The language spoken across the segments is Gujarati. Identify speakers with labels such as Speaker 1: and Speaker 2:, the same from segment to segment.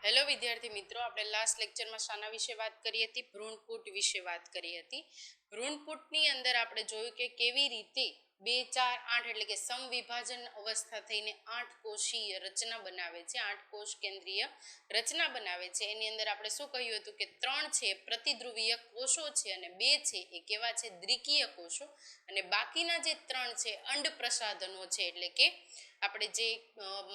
Speaker 1: હેલો વિદ્યાર્થી મિત્રો, આપણે લાસ્ટ લેક્ચરમાં શાના વિશે વાત કરી હતી? ભ્રૂણપૂટ વિશે વાત કરી હતી. ભ્રૂણપૂટની અંદર આપણે જોયું કે કેવી રીતે 2, 4, 8 એટલે કે સમવિભાજન અવસ્થા થઈને 8 કોષીય રચના બનાવે છે, 8 કોષ કેન્દ્રીય રચના બનાવે છે. એની અંદર આપણે શું કહ્યું હતું કે 3 છે પ્રતિધ્રુવીય કોષો છે અને 2 છે એ કેવા છે? દ્વિકીય કોષો. અને બાકીના જે 3 છે અંડ પ્રસાધનો છે, એટલે કે આપણે જે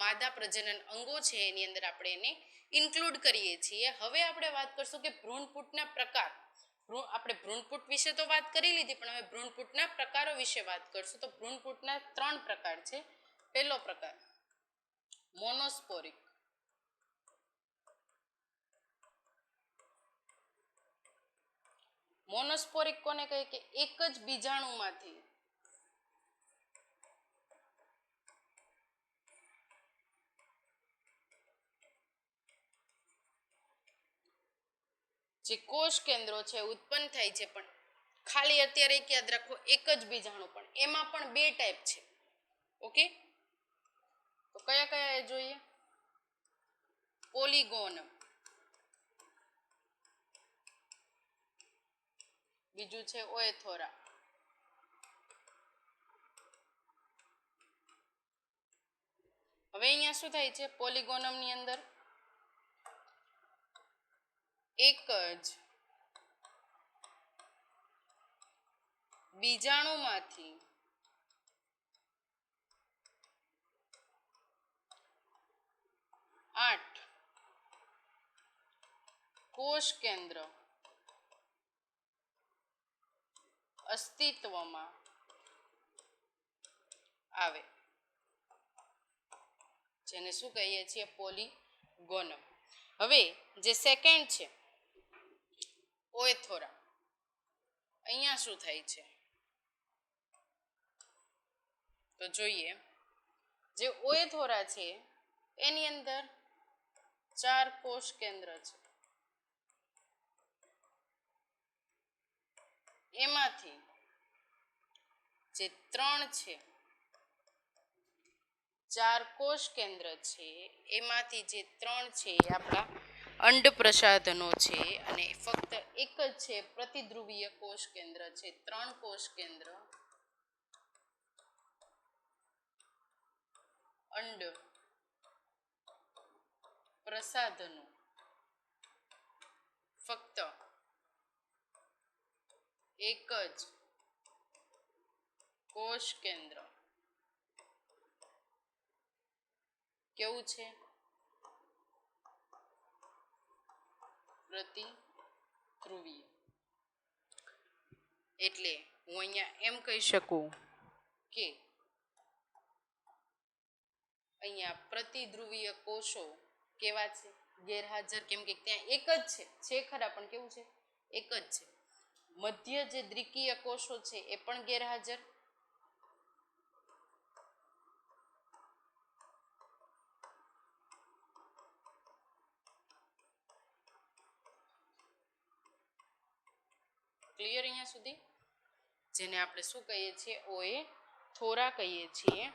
Speaker 1: માદા પ્રજનન અંગો છે એની અંદર આપણે એને ઇન્ક્લુડ કરીએ છીએ. હવે આપણે વાત કરશું કે ભ્રૂણપૂટના પ્રકાર. આપણે ભ્રૂણપૂટ વિશે તો વાત કરી લીધી, પણ હવે ભ્રૂણપૂટના પ્રકારો વિશે વાત કરશું. તો ભ્રૂણપૂટના 3 પ્રકાર છે. પહેલો પ્રકાર મોનોસ્પોરિક. મોનોસ્પોરિક કોને કહે? કે એક જ બીજાણુમાંથી જે કોષ કેન્દ્રો છે ઉત્પન્ન થાય છે, પણ ખાલી અત્યારે એક યાદ રાખો, એક જ બીજાણુ, પણ એમાં પણ 2 ટાઈપ છે. ઓકે, તો કયા કયા એ જોઈએ? પોલિગોનમ, બીજું છે ઓએથોરા. હવે અહીંયા શું થાય છે? પોલિગોનમ ની અંદર એક જ બીજાણુમાંથી 8 કોષ કેન્દ્ર અસ્તિત્વમાં આવે, જેને શું કહીએ છીએ? પોલિગોનમ. હવે જે સેકન્ડ છે ઓએથોરા, અહીંયા શું થાય છે તો જોઈએ. જે ઓએથોરા છે એની અંદર 4 કોષ કેન્દ્ર છે, એમાંથી જે 3 છે 4 કોષ કેન્દ્ર છે એમાંથી જે 3 છે એ આપણા અંડ પ્રસાધનો છે, અને ફક્ત એક જ છે પ્રતિધ્રુવીય કોષ કેન્દ્ર છે. 3 કોષ કેન્દ્ર અંડ પ્રસાધનો, ફક્ત એક જ કોષ કેન્દ્ર. કેવું છે? પ્રતિધ્રુવીય. એટલે હું અહીંયા એમ કહી શકું કે અહીંયા પ્રતિધ્રુવીય કોષો કેવા છે? ગેરહાજર. કેમ કે ત્યાં એક જ છે ખરા, પણ કેવું છે? એક જ છે. મધ્ય જે દ્વિકીય કોષો છે એ પણ ગેરહાજર. ક્લિયર અહીંયા સુધી? જેને આપણે શું કહીએ છીએ? ઓએથોરા કહીએ છીએ.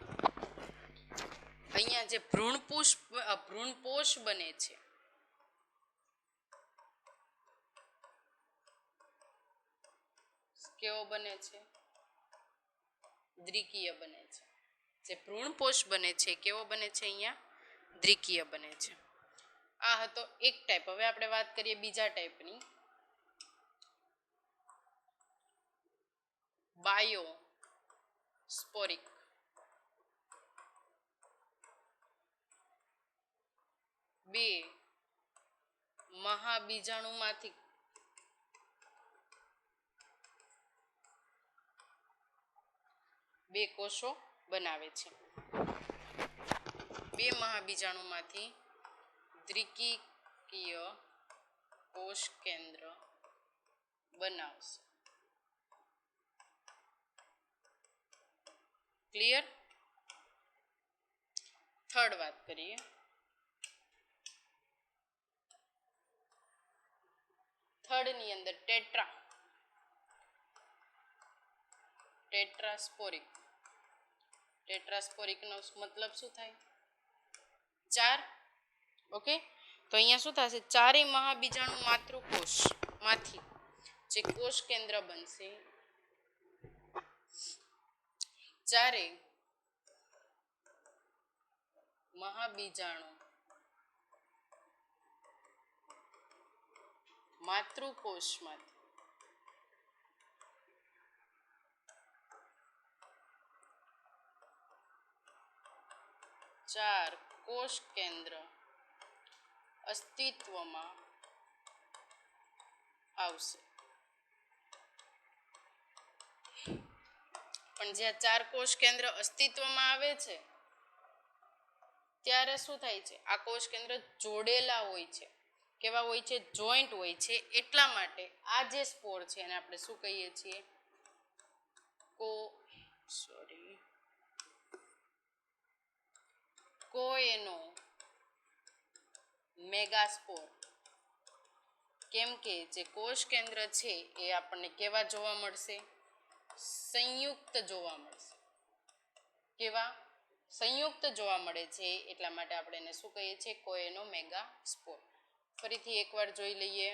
Speaker 1: અહીંયા જે ભ્રૂણપોષ બને છે કેવો બને છે? દ્વિકીય બને છે. જે ભ્રૂણપોષ બને છે કેવો બને છે? અહીંયા દ્વિકીય બને છે. આ હતો એક ટાઈપ. હવે આપણે વાત કરીએ બીજા ટાઈપની, બાયોસ્પોરિક. બે મહાબીજાણુમાંથી બે કોષો બનાવે છે. 2 મહાબીજાણુમાંથી દ્વિકીય કોષ કેન્દ્ર બનાવશે. ક્લિયર? થર્ડ વાત કરીએ. થર્ડ ની અંદર ટેટ્રાસ્પોરિક. ટેટ્રાસ્પોરિક નો મતલબ શું થાય? 4. ઓકે, તો અહીંયા શું થશે, ચારેય મહાબીજાણુ માતૃકોષમાંથી જે કોષ કેન્દ્ર બનશે, ચારે મહાબીજાણુ માતૃકોષમાંથી ચાર કોષ કેન્દ્ર અસ્તિત્વમાં આવશે. પણ જ્યાં ચાર કોષ કેન્દ્ર અસ્તિત્વમાં આવે છે ત્યારે શું થાય છે, આ કોષ કેન્દ્ર જોડેલા હોય છે. કેવા હોય છે, જોઈન્ટ હોય છે. એટલા માટે આ જે સ્પોર છે એને આપણે શું કહીએ છીએ, કોએનો મેગાસ્પોર. કેમ કે જે કોષ કેન્દ્ર છે એ આપણને કેવા જોવા મળશે, સંયુક્ત જોવા મળશે. કેવા, સંયુક્ત જોવા મળે છે. એટલા માટે આપણે એને શું કહીએ છીએ, કોએનો મેગાસ્પોર. ફરીથી એકવાર જોઈ લઈએ.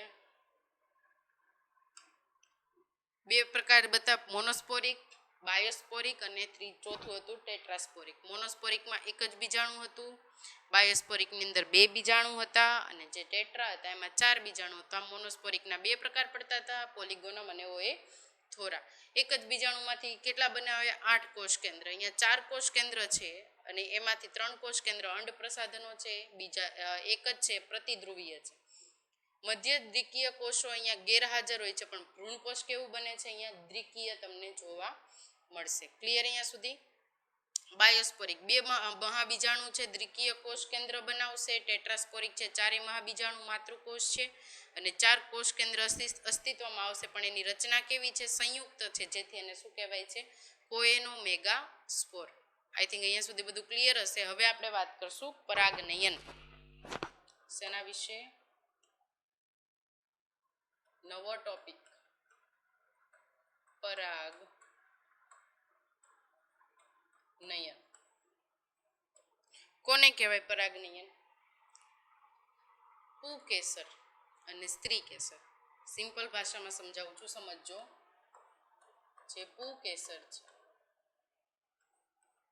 Speaker 1: બે પ્રકાર બતા, મોનોસ્પોરિક, બાયોસ્પોરિક અને ચોથું હતું ટેટ્રાસ્પોરિક. મોનોસ્પોરિકમાં એક જ બીજાણુ હતું, બાયોસ્પોરિકની અંદર બે બીજાણુ હતા અને જે ટેટ્રા હતા એમાં ચાર બીજાણુ હતા. મોનોસ્પોરિકના બે પ્રકાર પડતા હતા, પોલિગોનમ અને ઓએથોરા. એક જ બીજાણુમાંથી કેટલા બનાવ્યા, 8 કોષ કેન્દ્ર. અહીંયા 4 કોષ કેન્દ્ર છે અને એમાંથી 3 કોષ કેન્દ્ર અંડ પ્રસાધનો છે, બીજા એક જ છે પ્રતિધ્રુવીય છે. મધ્ય દ્વિકીય કોષો અહીંયા ગેરહાજર હોય છે, પણ ભ્રૂણકોષ કેવું બને છે, અહીંયા દ્વિકીય તમને જોવા મળશે. ક્લિયર અહીંયા સુધી. બાયોસ્પોરિક બે મહાબીજાણુ છે, દ્વિકીય કોષ કેન્દ્ર બનાવશે. ટેટ્રાસ્પોરિક છે, ચારે મહાબીજાણુ માતૃકોષ છે અને 4 કોષ કેન્દ્ર અસ્તિત્વમાં આવશે, પણ એની રચના કેવી છે, સંયુક્ત છે, જેથી એને શું કહેવાય છે, કોએનો મેગા સ્પોર. આઈ થિંક અહીંયા સુધી બધું ક્લિયર હશે. હવે આપણે વાત કરશું પરાગનયન. શેના વિશે, નવો ટોપિક, પરાગનયન. કોને કહેવાય પરાગનયન, પુંકેસર અને સ્ત્રી કેસર. સિમ્પલ ભાષામાં સમજાવું છું, સમજજો. જે પુંકેસર છે,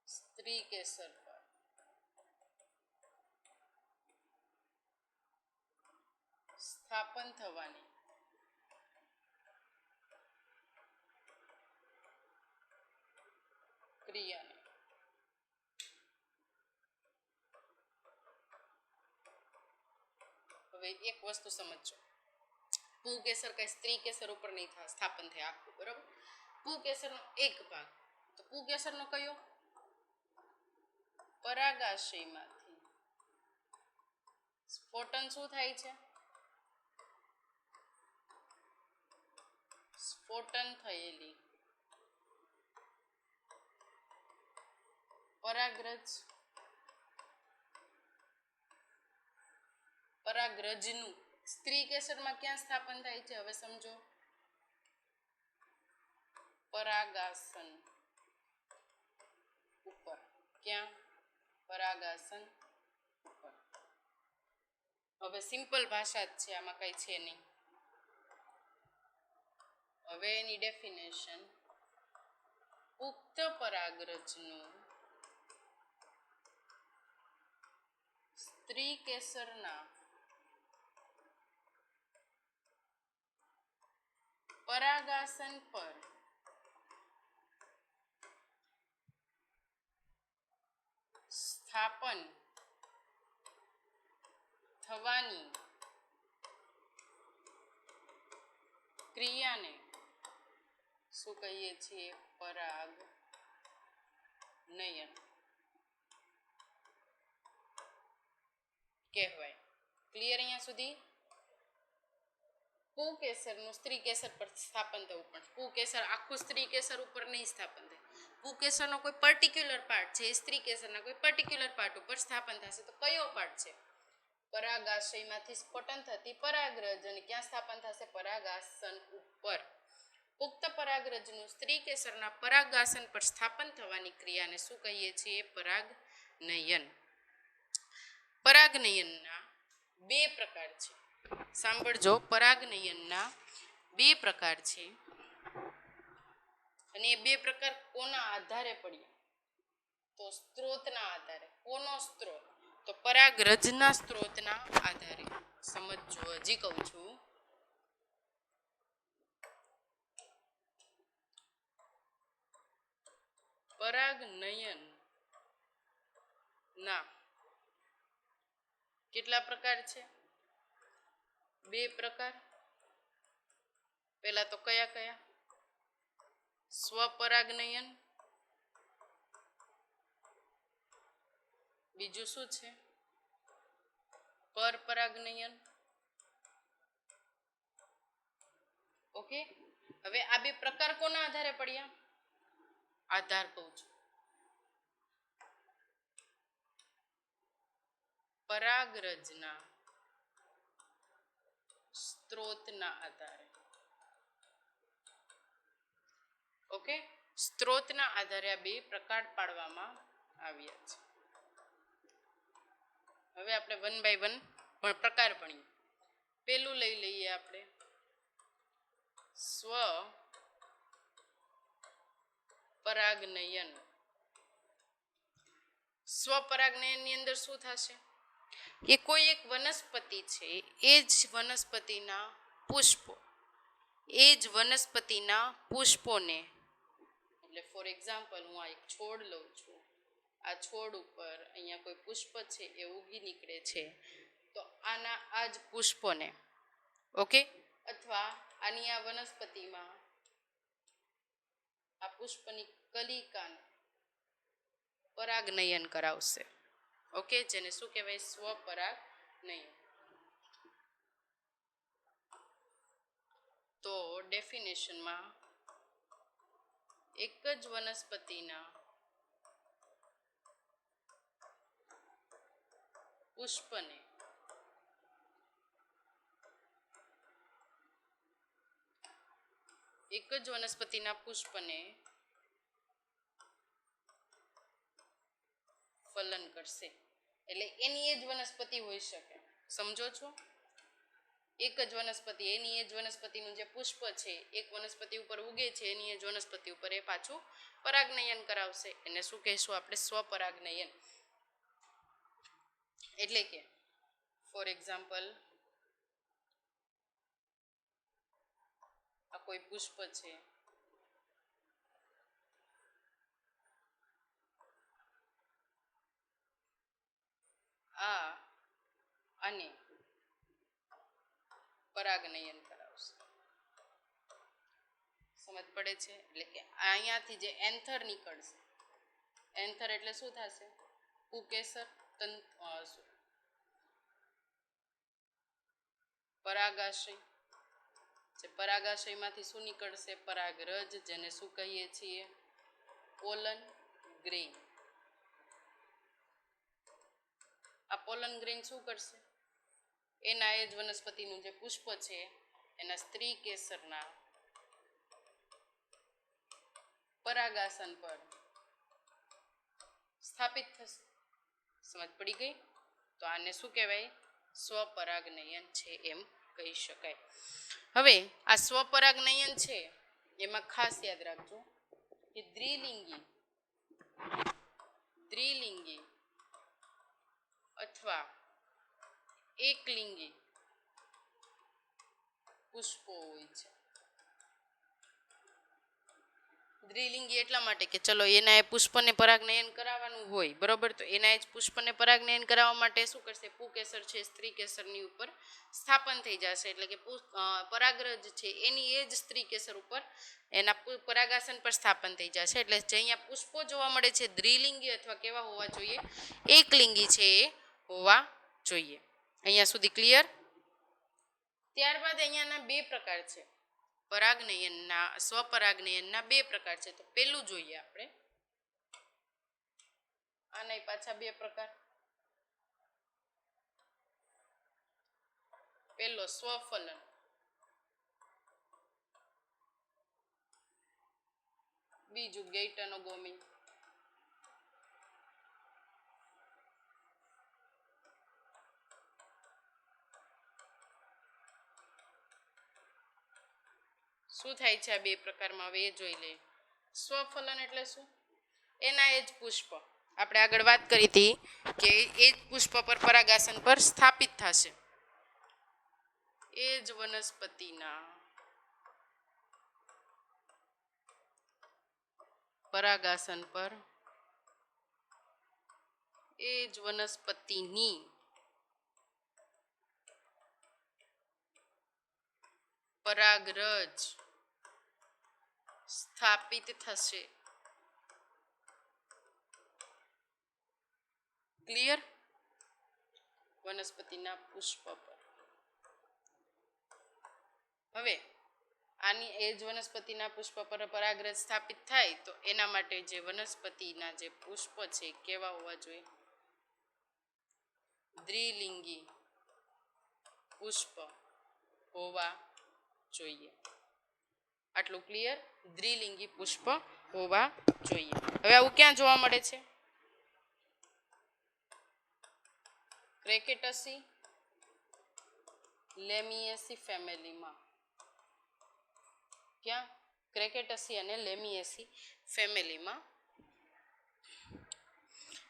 Speaker 1: સ્ત્રી કેસર પર સ્થાપન થવાની ક્રિયાને હવે એક વસ્તુ સમજજો, પુંકેસર કઈ સ્ત્રી કેસર ઉપર નહીં થાય, સ્થાપન થાય આખું, બરોબર. પુંકેસરનો એક ભાગ, તો પુંકેસરનો કયો, પરાગાશયમાંથી સ્ફોટન શું થાય છે, સ્ફોટન થયેલી પરાગરજનું સ્ત્રી કેસરમાં ક્યાં સ્થાપન થાય છે, હવે સમજો, પરાગાસન ઉપર. ક્યાં, પરાગાસન ઉપર. હવે સિમ્પલ ભાષા જ છે, આમાં કઈ છે નહીં. હવે એની ડેફિનેશન, ઉક્ત પરાગરજનું સ્ત્રી કેસરના પરાગાસન પર સ્થાપન થવાની ક્રિયાને શું કહીએ છીએ, પરાગનયન કહેવાય. ક્લિયર અહીંયા સુધી. પુંકેસરનું સ્ત્રી કેસર પર સ્થાપન થવું, પણ પુંકેસર આખું સ્ત્રી કેસર ઉપર નહીં સ્થાપન થાય. પુંકેસરનો કોઈ પર્ટિક્યુલર પાર્ટ છે, સ્ત્રી કેસરના કોઈ પર્ટિક્યુલર પાર્ટ ઉપર સ્થાપન થશે. તો કયો પાર્ટ છે, પરાગાશયમાંથી સ્ફોટન થતી પરાગરજ, અને ક્યાં સ્થાપન થશે, પરાગાસન ઉપર. ઉક્ત પરાગરજનું સ્ત્રી કેસરના પરાગાસન પર સ્થાપન થવાની ક્રિયાને શું કહીએ છીએ, પરાગનયન. પરાગનયનના બે પ્રકાર છે. સાંભળજો, પરાગનયનના બે પ્રકાર છે અને એ બે પ્રકાર કોના આધારે પડ્યા? તો સ્ત્રોતના આધારે. કોનો સ્ત્રોત? તો પરાગરજના સ્ત્રોતના આધારે. સમજો, હજી કહું છું. પરાગનયન ના કેટલા પ્રકાર છે? બે પ્રકાર. પહેલા તો કયા કયા? સ્વપરાગનયન, બીજું શું છે? પરપરાગનયન. ઓકે, હવે આ બે પ્રકાર કોના આધારે પડ્યા? આધાર કહું છું. પરાગરજના સ્ત્રોતના આધારે. ઓકે, સ્ત્રોતના આધારે આ બે પ્રકાર પાડવામાં આવ્યા છે. હવે આપણે વન બાય વન પ્રકાર ભણીએ. પેલું લઈ લઈએ આપણે સ્વ પરાગનયન. સ્વપરાગનયનની અંદર શું થશે કે કોઈ એક વનસ્પતિ છે, એ જ વનસ્પતિના પુષ્પો, એ જ વનસ્પતિના પુષ્પોને, એટલે ફોર એક્ઝામ્પલ હું આ એક છોડ લઉં છું, આ છોડ ઉપર અહીંયા કોઈ પુષ્પ છે એ ઉગી નીકળે છે, તો આના આ જ પુષ્પોને, ઓકે, અથવા આની આ વનસ્પતિમાં આ પુષ્પની કલિકાને પરાગનયન કરાવશે. ઓકે, જેને શું કહેવાય? સ્વપરાગનયન. તો ડેફિનેશનમાં એક જ વનસ્પતિના પુષ્પને ફલન કરશે. એટલે એની એ જ વનસ્પતિ હોઈ શકે. સમજો છો? એક જ વનસ્પતિ, એની એ જ વનસ્પતિનું જે પુષ્પ છે, એક વનસ્પતિ ઉપર ઉગે છે, એની એ જ વનસ્પતિ ઉપર એ પાછું પરાગનયન કરાવશે. એને શું કહેશું આપણે? સ્વપરાગનયન. એટલે કે ફોર એક્ઝામ્પલ આ કોઈ પુષ્પ છે, આ અને પરાગનયન કરાવશે. સમજ પડે છે? એટલે કે અહીંયાથી જે એન્થર નીકળશે, એન્થર એટલે શું થશે? પુકેસર, પરાગાશય. જે પરાગાશયમાંથી શું નીકળશે? પરાગરજ, જેને શું કહીએ છીએ? Pollen grain. આ પોલન ગ્રેઇન શું કરશે? એના એ જ વનસ્પતિનું જે પુષ્પ છે એના સ્ત્રી કેસરના પરાગાસન પર સ્થાપિત થશે. સમજ પડી ગઈ? તો આને શું કહેવાય? સ્વપરાગનયન છે એમ કહી શકાય. હવે આ સ્વપરાગનયન છે એમાં ખાસ યાદ રાખજો કે દ્વિલિંગી અથવા એકલિંગી પુષ્પો હોય છે. દ્વિલિંગી એટલા માટે કે ચલો એના એ પુષ્પને પરાગનયન કરાવવાનું હોય, બરોબર, તો એના જ પુષ્પને પરાગનયન કરાવવા માટે શું કરશે? પુકેસર છે, સ્ત્રી કેસરની ઉપર સ્થાપન થઈ જશે. એટલે કે પરાગરજ છે એની એ જ સ્ત્રી કેસર ઉપર એના પરાગાસન પર સ્થાપન થઈ જશે. એટલે જે અહીંયા પુષ્પો જોવા મળે છે દ્વિલિંગી અથવા કેવા હોવા જોઈએ? એકલિંગી છે એ હોવા જોઈએ. અહીંયા સુધી ક્લિયર? ત્યારબાદ અહીંયાના બે પ્રકાર છે. પરાગનયનના, સ્વપરાગનયનના બે પ્રકાર છે. તો પેલું જોઈએ આપણે. આના પાછા બે પ્રકાર. પેલો સ્વફલન, બીજું ગૈટનોગોમી. શું થાય છે આ બે પ્રકારમાં? હવે એ જોઈ લઈએ. સ્વફલન એટલે શું? એના એ જ પુષ્પ, આપણે આગળ વાત કરી હતી કે એ જ પુષ્પ પર પરાગાસન પર સ્થાપિત થશે. એ જ વનસ્પતિના પરાગાસન પર એ જ વનસ્પતિની પરાગરજ સ્થાપિત થશે. ક્લિયર? વનસ્પતિના પુષ્પ પર. હવે આની એ જ વનસ્પતિના પુષ્પ પર પરાગરજ સ્થાપિત થાય તો એના માટે જે વનસ્પતિના જે પુષ્પ છે કેવા હોવા જોઈએ? દ્વિલિંગી પુષ્પ હોવા જોઈએ. આટલું ક્લિયર? દ્વિલિંગી પુષ્પ હોવા જોઈએ. હવે આવું ક્યાં જોવા મળે છે? ક્રેકેટસી લેમિએસી ફેમિલીમાં. ક્યાં? ક્રેકેટસી અને લેમિએસી ફેમિલીમાં.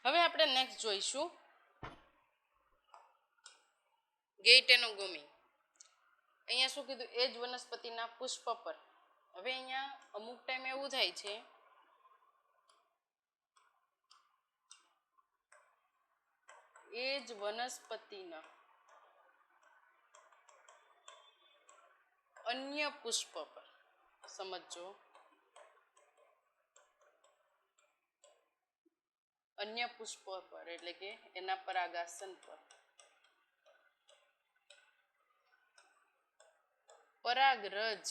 Speaker 1: હવે આપણે નેક્સ્ટ જોઈશું ગેઇટેનોગોમી. અહીંયા શું કીધું? એ જ વનસ્પતિના પુષ્પ પર. હવે અહીંયા અમુક ટાઈમ એવું થાય છે એ જ વનસ્પતિના અન્ય પુષ્પ પર, સમજો, અન્ય પુષ્પ પર એટલે કે એના પરાગાસન પર પરાગરજ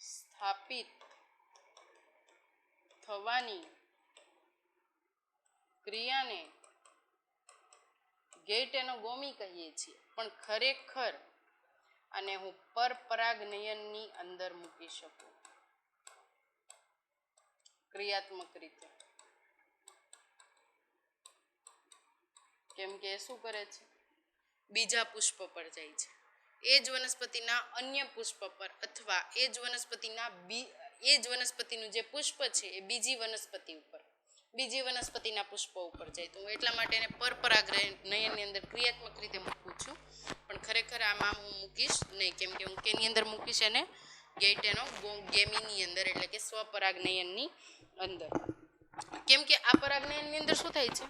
Speaker 1: સ્થાપિત થવાની ક્રિયાને ગેઇટેનોગોમી કહીએ છીએ. પણ ખરેખર આને હું પરપરાગનયનની અંદર મૂકી શકું ક્રિયાત્મક રીતે. કેમ કે શું કરે છે? બીજા પુષ્પ પર જાય છે. એ જ વનસ્પતિના અન્ય પુષ્પ પર અથવા એ જ વનસ્પતિનું જે પુષ્પ છે એ બીજી વનસ્પતિ ઉપર, બીજી વનસ્પતિના પુષ્પો ઉપર જાય. તો હું એટલા માટે એને પરપરાગનયનની અંદર ક્રિયાત્મક રીતે મૂકું છું. પણ ખરેખર આમાં હું મૂકીશ નહીં. કેમ કે હું કેની અંદર મૂકીશ? એને ગેઇટેનોગેમીની અંદર એટલે કે સ્વપરાગનયનની અંદર. કેમ કે આ પરાગનયનની અંદર શું થાય છે?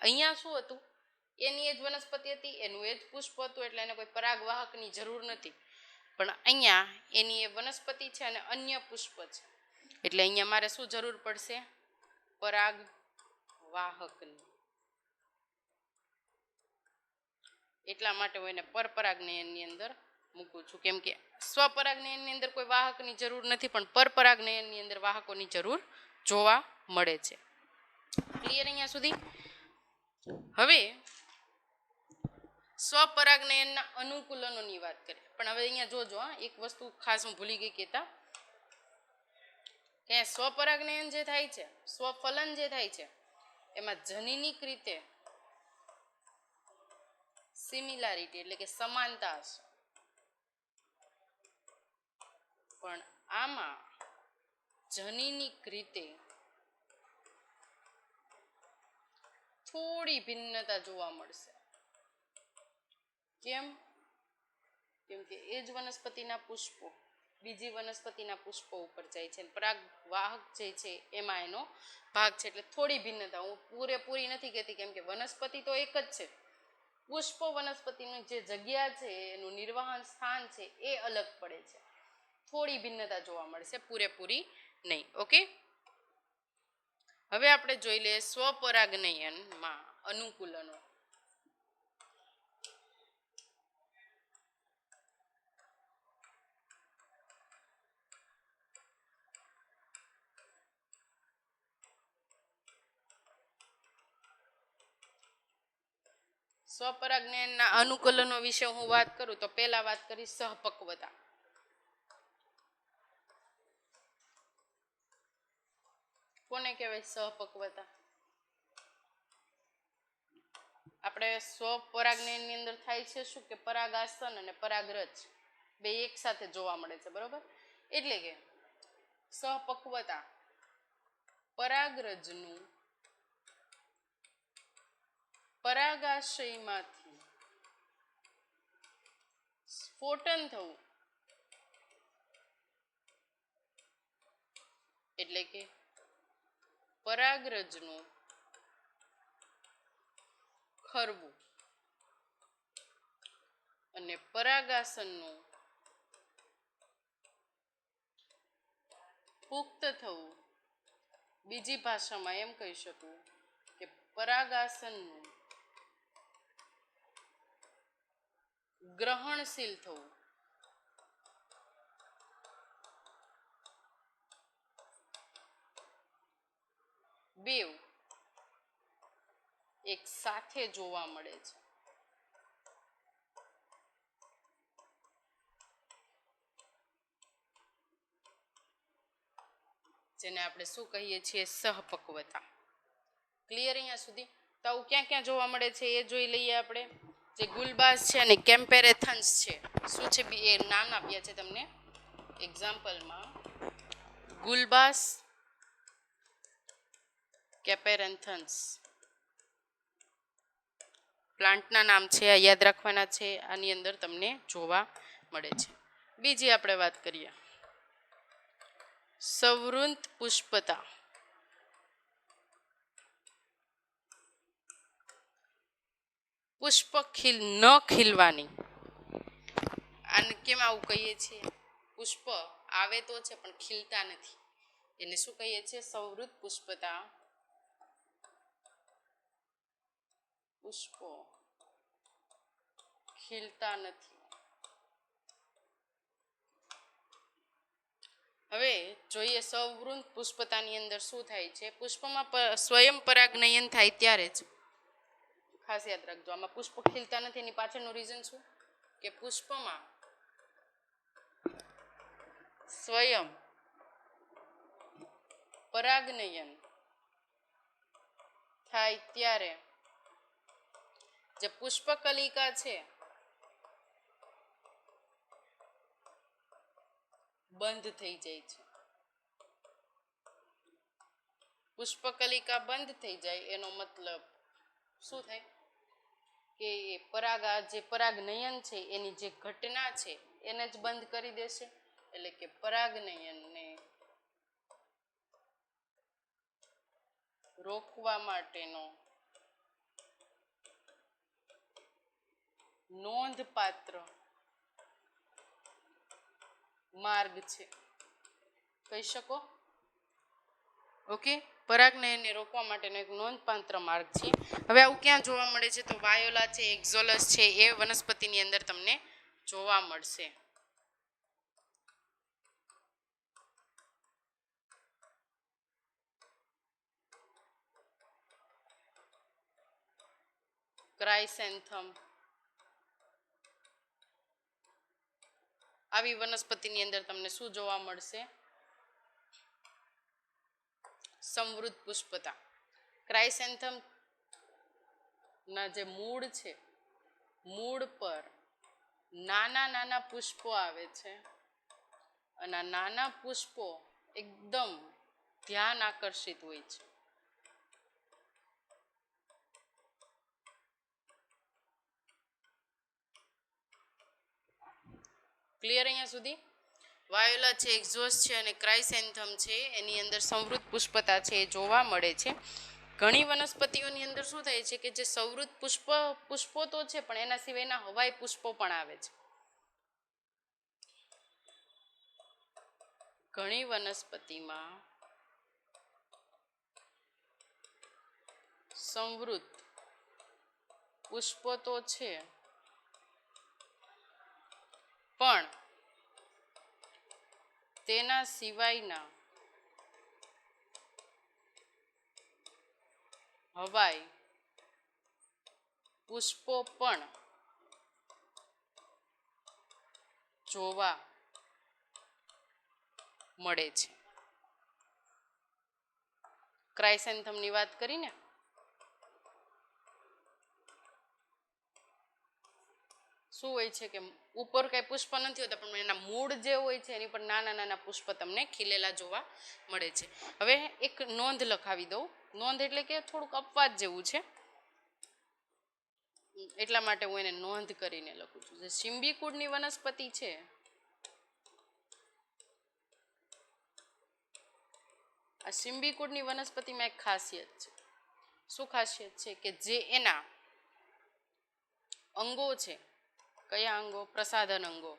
Speaker 1: અહીંયા શું હતું? એની એ જ વનસ્પતિ હતી, એનું એ જ પુષ્પ હતું, એટલે એને કોઈ પરાગવાહકની જરૂર નથી. પણ અહીંયા એની એ વનસ્પતિ છે અને અન્ય પુષ્પ છે, એટલે અહીંયા મારે શું જરૂર પડશે? પરાગવાહકની. એટલા માટે હું એને પરપરાગનયનની અંદર મૂકું છું. કેમ કે સ્વપરાગનયનની અંદર કોઈ વાહકની જરૂર નથી, પણ પરપરાગનયનની અંદર વાહકોની જરૂર જોવા મળે છે. ક્લિયર અહીંયા સુધી? હવે સ્વપરાગનયનના અનુકૂલનોની વાત કરીએ. પણ હવે અહીંયા જોજો, એક વસ્તુ ખાસ હું ભૂલી ગઈ કહેતા, કે સ્વપરાગનયન જે થાય છે, સ્વફલન જે થાય છે, એમાં જનીનિક રીતે સિમિલારિટી એટલે કે સમાનતા છે. પણ આમાં જનીનિક રીતે થોડી ભિન્નતા જોવા મળશે. કેમ? કેમ કે એ જ વનસ્પતિના પુષ્પો બીજી વનસ્પતિના પુષ્પો ઉપર જાય છે. પરાગવાહક જે છે એમાં એનો ભાગ છે, એટલે થોડી ભિન્નતા. હું પૂરેપૂરી નથી કહેતી, કેમ કે વનસ્પતિ તો એક જ છે. પુષ્પો વનસ્પતિની જે જગ્યા છે, એનું નિર્વાહન સ્થાન છે, એ અલગ પડે છે. થોડી ભિન્નતા જોવા મળશે, પૂરેપૂરી નહીં. ઓકે, હવે આપણે જોઈ લઈએ સ્વપરાગનયનમાં અનુકૂલનો. સ્વપરાગનયનના અનુકૂલનો વિશે હું વાત કરું તો પહેલા વાત કરીશ સહપક્વતા. કોને કહેવાય સહપક્વતા? આપણે સ્વપરાગનયનની અંદર થાય છે શું? કે પરાગાસન અને પરાગરજ બે એક સાથે જોવા મળે છે, બરોબર. એટલે કે સહપક્વતા પરાગરજનું પરાગાશયમાંથી સ્ફોટન થવું એટલે કે પરાગરજનું ખરવું અને પરાગાસનનું પુખ્ત થવું. બીજી ભાષામાં એમ કહી શકું કે પરાગાસનનું ગ્રહણશીલ થવું. બેવ એક સાથે જોવા મળે છે. જેને આપણે શું કહીએ છીએ? સહપક્વતા. ક્લિયર અહીંયા સુધી? તો આવું ક્યાં ક્યાં જોવા મળે છે એ જોઈ લઈએ આપણે. જે ગુલબાઝ છે અને કેમ્પેરેથન્સ છે, શું છે એ નામ આપ્યા છે તમને એક્ઝામ્પલમાં. ગુલબાઝ, કેપેરેન્થન્સ પ્લાન્ટના નામ છે, આ યાદ રાખવાના છે. આની અંદર તમને જોવા મળે છે. બીજી આપણે વાત કરીએ સવૃંત પુષ્પતા. પુષ્પ ન ખીલવાની. આને કેમ આવું કહીએ છીએ? પુષ્પ આવે તો છે પણ ખીલતા નથી, એને શું કહીએ છીએ? સવૃત પુષ્પતા. પુષ્પો ખીલતા નથી. હવે જોઈએ સવૃત પુષ્પતાની અંદર શું થાય છે. પુષ્પમાં સ્વયં પરાગનયન થાય ત્યારે જ, ખાસ યાદ રાખજો, આમાં પુષ્પ ખીલતા નથી એની પાછળનું રીઝન શું? કે પુષ્પમાં સ્વયં પરાગનયન થાય ત્યારે જે પુષ્પકલિકા છે બંધ થઈ જાય છે. પુષ્પકલિકા બંધ થઈ જાય એનો મતલબ શું થાય? કે જે પરાગનયન છે એની જે ઘટના છે એને જ બંધ કરી દેશે. એટલે કે પરાગનયનને રોકવા માટેનો નોંધપાત્ર માર્ગ છે, કહી શકો. ઓકે, પરાગનયનને રોકવા માટેનો એક નોંધપાત્ર માર્ગ છે. હવે આવું ક્યાં જોવા મળે છે? તો વાયોલા છે, એક્ઝોલસ છે, એ વનસ્પતિની અંદર તમને જોવા મળશે. ક્રાયસેન્થમ આવી વનસ્પતિની અંદર તમને શું જોવા મળશે? સમૃદ્ધ પુષ્પતા. ક્રાયસેન્થમ ના જે મૂળ છે, મૂળ પર નાના નાના પુષ્પો આવે છે અને આ નાના પુષ્પો એકદમ ધ્યાન આકર્ષિત હોય છે. ક્લિયર અહીંયા સુધી? વાયોલા છે, એક્ઝોસ છે અને ક્રાયસેન્થમ છે, એની અંદર સંવૃત પુષ્પતા છે એ જોવા મળે છે. ઘણી વનસ્પતિઓની અંદર શું થાય છે કે જે સંવૃત પુષ્પો તો છે પણ એના સિવાયના હવાઈ પુષ્પો પણ આવે છે. ઘણી વનસ્પતિમાં સંવૃત પુષ્પો તો છે પણ તેના સિવાયના હવાઈ પુષ્પો પણ જોવા મળે છે. ક્રાયસેન્થમની વાત કરીને શું હોય છે કે ઉપર કઈ પુષ્પ નથી હોતા પણ એના મૂળ જે હોય છે એની પર નાના નાના પુષ્પ તમને ખીલેલા જોવા મળે છે. હવે એક નોંધ લખાવી દઉં. નોંધ એટલે કે થોડુંક અપવાદ જેવું છે એટલા માટે હું એને નોંધ કરીને લખું છું. જે સિમ્બીકુળની વનસ્પતિ છે આ સિમ્બીકુળની વનસ્પતિમાં એક ખાસિયત છે. શું ખાસિયત છે? કે જે એના અંગો છે, કયા અંગો? પ્રસાધન અંગો,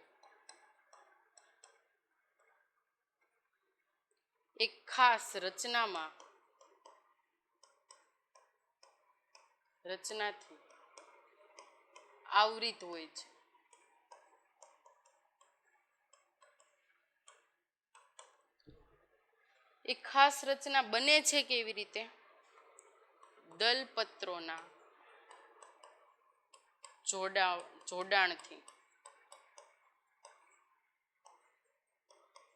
Speaker 1: એક ખાસ રચનાથી આવૃત હોય છે. એક ખાસ રચના બને છે કેવી રીતે? દલપત્રોના જોડાણથી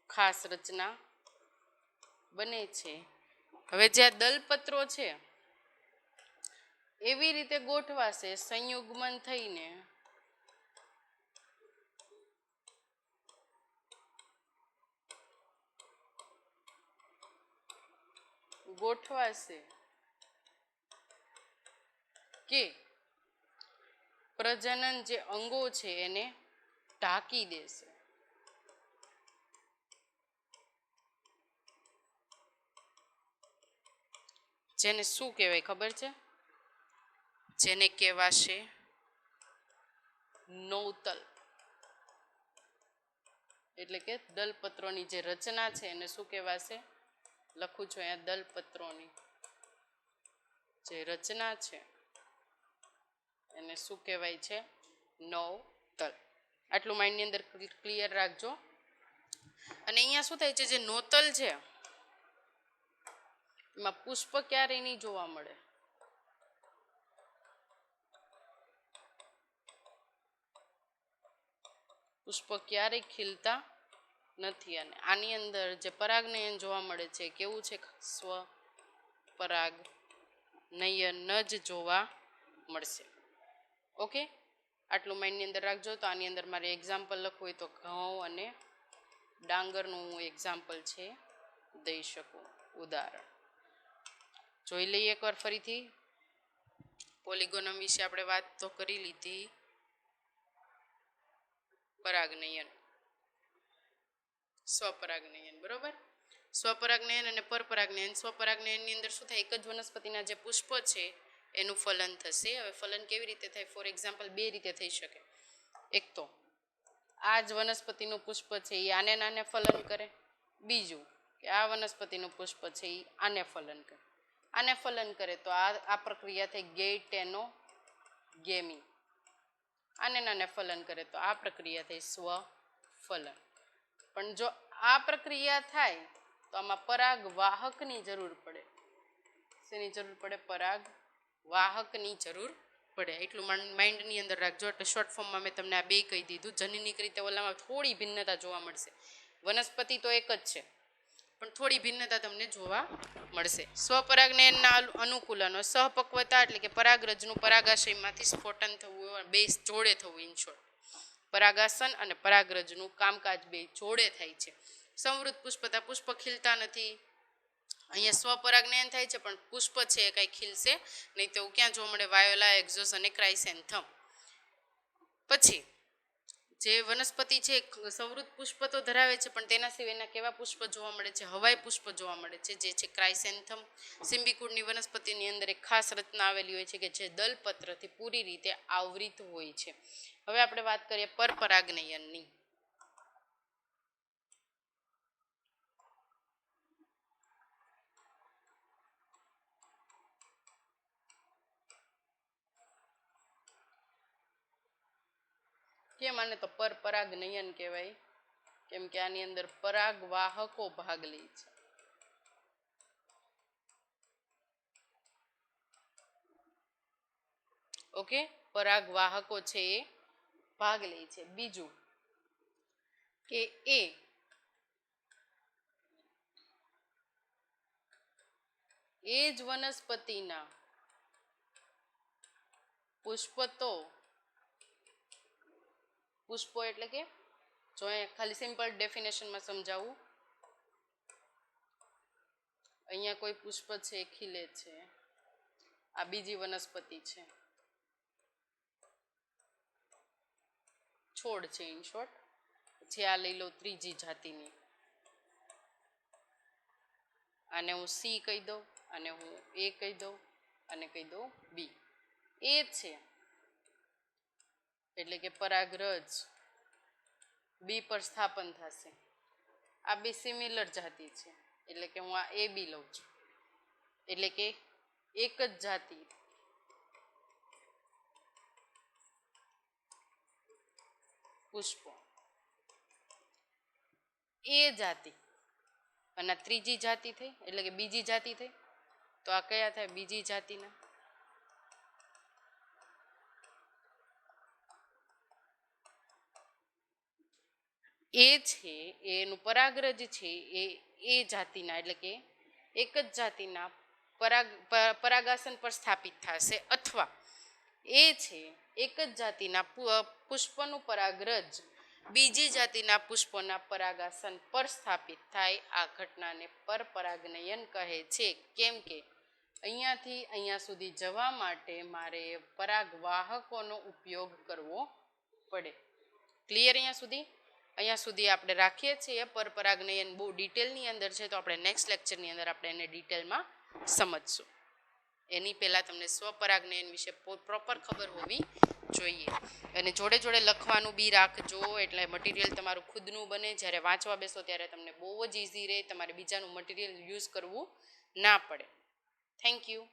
Speaker 1: ખાસ રચના બને છે. હવે જે આ દલપત્રો છે એવી રીતે ગોઠવાશે સંયુગ્મન થઈને ગોઠવાશે કે પ્રજનન જે અંગો છે એને ઢાંકી દેશે. જેને શું કહેવાય ખબર છે? જેને કહેવાશે નૌતલ. એટલે કે દલપત્રોની જે રચના છે એને શું કહેવાશે? લખું છું અહીંયા, દલપત્રોની જે રચના છે એને શું કહેવાય છે? નૌતલ. આટલું માઇન્ડની અંદર ક્લિયર રાખજો. અને અહીંયા શું થાય છે? જે નૌતલ છે એમાં પુષ્પ ક્યારેય નહીં જોવા મળે. પુષ્પ ક્યારેય ખીલતા નથી. અને આની અંદર જે પરાગનયન જોવા મળે છે કેવું છે? સ્વપરાગનયન જ જોવા મળશે. ઓકે, આટલું માઇન્ડની અંદર રાખજો. તો આની અંદર મારે એક્ઝામ્પલ લખવું હોય તો ઘઉં અને ડાંગરનું હું એક્ઝામ્પલ છે દઈ શકું, ઉદાહરણ. જોઈ લઈએ એકવાર ફરીથી. પોલિગોનમ વિશે આપણે વાત તો કરી લીધી. પરાગનયન, સ્વપરાગનયન, બરોબર. સ્વપરાગનયન અને પરપરાગનયન. સ્વપરાગનયનની અંદર શું થાય? એક જ વનસ્પતિના જે પુષ્પ છે એનું ફલન થશે. હવે ફલન કેવી રીતે થાય? ફોર એક્ઝામ્પલ બે રીતે થઈ શકે. એક તો આ જ વનસ્પતિનું પુષ્પ છે એ આને નાને ફલન કરે. બીજું કે આ વનસ્પતિનું પુષ્પ છે એ આને ફલન કરે. આને ફલન કરે તો આ પ્રક્રિયા થઈ ગેઇટેનોગેમી. આને નાને ફલન કરે તો આ પ્રક્રિયા થઈ સ્વફલન. પણ જો આ પ્રક્રિયા થાય તો આમાં પરાગવાહકની જરૂર પડે. શેની જરૂર પડે? પરાગવાહકની જરૂર પડે. એટલું માઇન્ડની અંદર રાખજો. એટલે શોર્ટ ફોર્મમાં મેં તમને આ બે કહી દીધું. જનીનિક રીતે ઓલામાં થોડી ભિન્નતા જોવા મળશે. વનસ્પતિ તો એક જ છે પણ થોડી ભિન્નતા તમને જોવા મળશે. સ્વપરાગનયનના અનુકૂલનો સહપક્વતા એટલે કે પરાગરજનું પરાગાશયમાંથી સ્ફોટન થવું, બે જોડે થવું. ઇન શોર્ટ, પરાગાસન અને પરાગરજનું કામકાજ બે જોડે થાય છે. સંવૃત પુષ્પતા, પુષ્પ ખીલતા નથી. અહીંયા સ્વપરાગનયન થાય છે પણ પુષ્પ છે એ કાંઈ ખીલશે નહીં. તો ક્યાં જોવા મળે? વાયોલા, એક્ઝોસ અને ક્રાઇસેન્થમ. પછી જે વનસ્પતિ છે સંવૃત પુષ્પ તો ધરાવે છે પણ તેના સિવાયના કેવા પુષ્પ જોવા મળે છે? હવાઈ પુષ્પ જોવા મળે છે, જે છે ક્રાઇસેન્થમ. સિમ્બીકુળની વનસ્પતિની અંદર એક ખાસ રચના આવેલી હોય છે કે જે દલપત્રથી પૂરી રીતે આવૃત હોય છે. હવે આપણે વાત કરીએ પરપરાગનયનની. કેમ આને તો પરપરાગનયન કહેવાય? કેમ કે આની અંદર પરાગવાહકો ભાગ લે છે. ઓકે, પરાગવાહકો છે એ ભાગ લે છે. બીજું કે એ જ વનસ્પતિના પુષ્પ તો પુષ્પો એટલે કે જો અહીંયા ખાલી સિમ્પલ ડેફિનેશનમાં સમજાવું, અહીંયા કોઈ પુષ્પ છે એ ખીલે છે, આ બીજી વનસ્પતિ છે, છોડ છે ઇન શોર્ટ. પછી આ લઈ લો ત્રીજી જાતિની, આને હું સી કહી દઉં, અને હું એ કહી દઉં, અને કહી દઉં બી. એ છે એટલે કે પરાગરજ બી પર સ્થાપન થશે. આ બે સિમિલર જાતિ છે એટલે કે હું આ એ બી લઉં છું, એટલે કે એક જ જાતિ પુષ્પો. એ જાતિ અને ત્રીજી જાતિ થઈ એટલે કે બીજી જાતિ થઈ, તો આ કયા થાય બીજી જાતિના. એ છે એનું પરાગરજ છે એ જાતિના એટલે કે એક જ જાતિના પરાગાસન પર સ્થાપિત થશે, અથવા એ છે એક જ જાતિના પુષ્પનું પરાગરજ બીજી જાતિના પુષ્પોના પરાગાસન પર સ્થાપિત થાય. આ ઘટનાને પરપરાગનયન કહે છે. કેમ કે અહીંયાથી અહીંયા સુધી જવા માટે મારે પરાગવાહકોનો ઉપયોગ કરવો પડે. ક્લિયર અહીંયા સુધી આપણે રાખીએ છીએ. પરપરાગનયન બહુ ડિટેલની અંદર છે, તો આપણે નેક્સ્ટ લેક્ચરની અંદર આપણે એને ડિટેલમાં સમજશું. એની પહેલાં તમને સ્વપરાગનયન વિશે પ્રોપર ખબર હોવી જોઈએ, અને જોડે જોડે લખવાનું બી રાખજો, એટલે મટીરિયલ તમારું ખુદનું બને. જ્યારે વાંચવા બેસો ત્યારે તમને બહુ જ ઇઝી રહે, તમારે બીજાનું મટીરિયલ યુઝ કરવું ના પડે. Thank you.